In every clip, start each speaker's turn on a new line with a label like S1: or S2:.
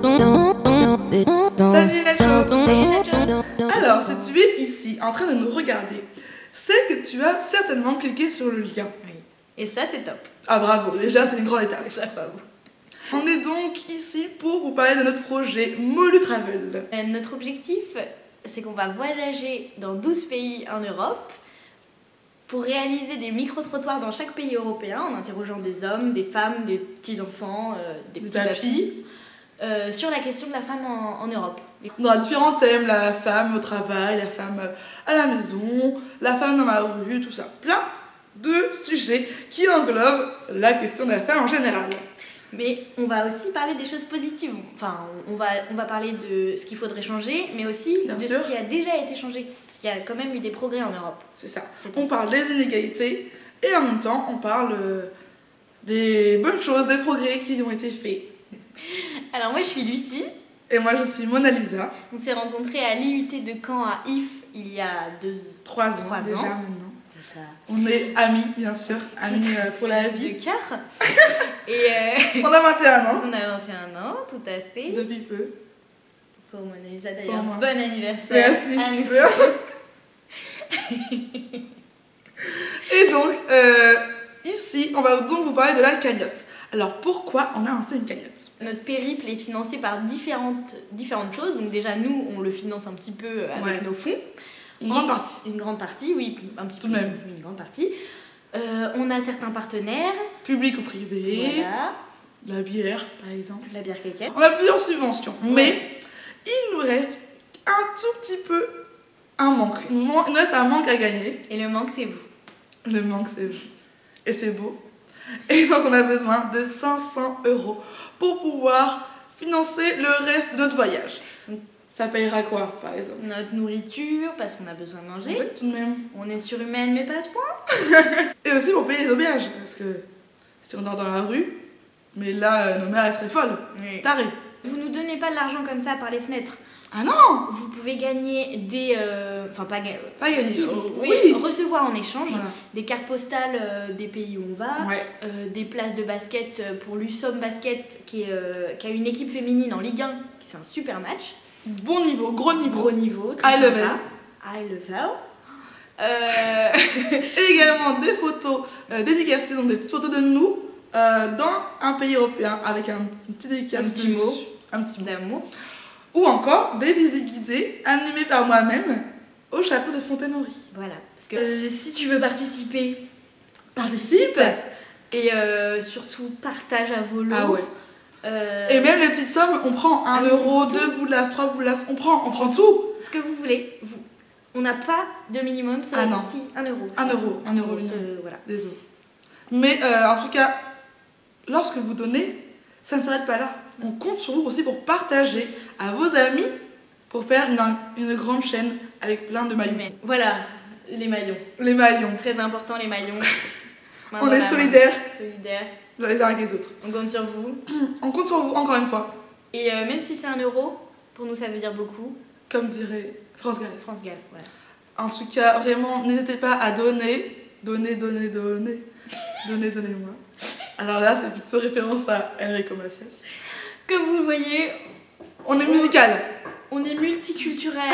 S1: Salut Nachos. Alors, si tu es ici en train de nous regarder, c'est que tu as certainement cliqué sur le lien.
S2: Oui. Et ça, c'est top.
S1: Ah bravo, déjà c'est une grande étape.
S2: Bravo.
S1: On est donc ici pour vous parler de notre projet Molu Travel.
S2: Notre objectif, c'est qu'on va voyager dans 12 pays en Europe pour réaliser des micro-trottoirs dans chaque pays européen en interrogeant des hommes, des femmes, des petits-enfants, des petits papis sur la question de la femme en Europe.
S1: On aura différents thèmes, la femme au travail, la femme à la maison, la femme dans la rue, tout ça. Plein de sujets qui englobent la question de la femme en général.
S2: Mais on va aussi parler des choses positives. Enfin, on va parler de ce qu'il faudrait changer, mais aussi
S1: Bien
S2: de
S1: sûr.
S2: ce qui a déjà été changé. Parce qu'il y a quand même eu des progrès en Europe.
S1: C'est ça.
S2: C'est
S1: On
S2: aussi.
S1: parle des inégalités et en même temps on parle des bonnes choses, des progrès qui ont été faits.
S2: Alors moi, je suis Lucie.
S1: Et moi je suis Mona Lisa.
S2: On s'est rencontrés à l'IUT de Caen à IF il y a
S1: 3 ans
S2: Trois
S1: déjà
S2: ans.
S1: maintenant.
S2: Déjà
S1: On est amis bien sûr, amis pour la vie.
S2: de cœur. Et
S1: On a 21 ans
S2: on a 21 ans, tout à fait.
S1: depuis peu.
S2: Pour Mona Lisa d'ailleurs,
S1: Pour moi.
S2: bon anniversaire.
S1: Merci.
S2: à nous.
S1: Et donc ici on va donc vous parler de la cagnotte. Alors pourquoi on a lancé une cagnotte?
S2: Notre périple est financé par différentes choses. Donc déjà, nous, on le finance un petit peu avec
S1: Ouais.
S2: nos fonds.
S1: Une grande partie.
S2: Une grande partie, oui, un petit
S1: Tout
S2: peu.
S1: de même.
S2: Une grande partie. On a certains partenaires.
S1: Public ou privé,
S2: Voilà.
S1: la bière par exemple.
S2: La bière caquette.
S1: On a plusieurs subventions, mais il nous reste un tout petit peu un manque. Il nous reste un manque à gagner.
S2: Et le manque, c'est vous.
S1: Le manque, c'est vous. Et c'est beau. Et donc, on a besoin de 500 € pour pouvoir financer le reste de notre voyage. Ça payera quoi, par exemple?
S2: Notre nourriture, parce qu'on a besoin de manger.
S1: Oui, tout de même.
S2: On est surhumaine, mais pas à ce point.
S1: Et aussi pour payer les auberges. Parce que si on dort dans la rue, mais là, nos mères, elles seraient folles.
S2: Oui.
S1: Tarées.
S2: Vous nous donnez pas de l'argent comme ça par les fenêtres.
S1: Ah non!
S2: Vous pouvez gagner des... Enfin, pas gagner...
S1: Pas gagner.
S2: Si, vous pouvez
S1: Oui!
S2: recevoir en échange
S1: Voilà.
S2: des cartes postales des pays où on va,
S1: Ouais.
S2: des places de basket pour l'USOM Basket qui a une équipe féminine en Ligue 1, c'est un super match.
S1: Bon niveau, gros niveau.
S2: Gros niveau, très
S1: High
S2: sympa.
S1: level.
S2: High level.
S1: Et également des photos dédicacées, donc des petites photos de nous dans un pays européen avec un petit dédicace
S2: Un petit mot.
S1: dessus. Un petit mot.
S2: D'amour.
S1: Ou encore des visites guidées animées par moi-même au château de Fontaine-Henri.
S2: Voilà. Parce que si tu veux participer,
S1: Participe!
S2: et surtout partage à volo.
S1: Ah ouais. Et même les petites sommes, on prend 1
S2: Ah,
S1: euro,
S2: tout.
S1: 2 boulasses, 3 boulasses, on prend tout!
S2: Ce que vous voulez. On n'a pas de minimum, c'est
S1: Ah non.
S2: si, 1 euro.
S1: 1 euro, 1 euro,
S2: Voilà.
S1: désolé. Mais en tout cas, lorsque vous donnez, ça ne s'arrête pas là. On compte sur vous aussi pour partager à vos amis pour faire une grande chaîne avec plein de maillons.
S2: Voilà, les maillons.
S1: Les maillons.
S2: Très important, les maillons. Main
S1: On
S2: dans
S1: est
S2: la main.
S1: solidaires
S2: Solidaires.
S1: les uns avec les autres.
S2: On compte sur vous.
S1: On compte sur vous encore une fois.
S2: Et même si c'est 1 euro, pour nous ça veut dire beaucoup.
S1: Comme dirait France Gall.
S2: France Gall, voilà.
S1: En tout cas, vraiment, n'hésitez pas à donner. Donnez. Donnez-moi. Alors là, c'est plutôt référence à Enrico Macias.
S2: Comme vous le voyez,
S1: On est musical.
S2: on est multiculturel.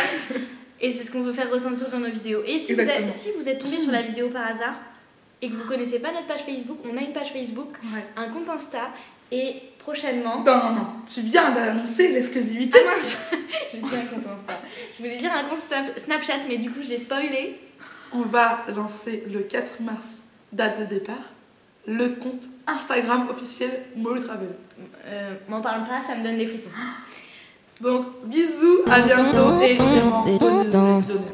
S2: Et c'est ce qu'on veut faire ressentir dans nos vidéos. Et si vous êtes tombé sur la vidéo par hasard et que vous connaissez pas notre page Facebook, on a une page Facebook,
S1: Ouais.
S2: un compte Insta et prochainement...
S1: Non. Tu viens d'annoncer l'exclusivité.
S2: Ah mince, j'ai dit un compte Insta. Je voulais dire un compte Snapchat, mais du coup j'ai spoilé.
S1: On va lancer le 4 mars, date de départ, le compte Instagram officiel Molu Travel.
S2: M'en parle pas, ça me donne des frissons.
S1: Donc, bisous, à bientôt et vraiment bonne
S3: danse.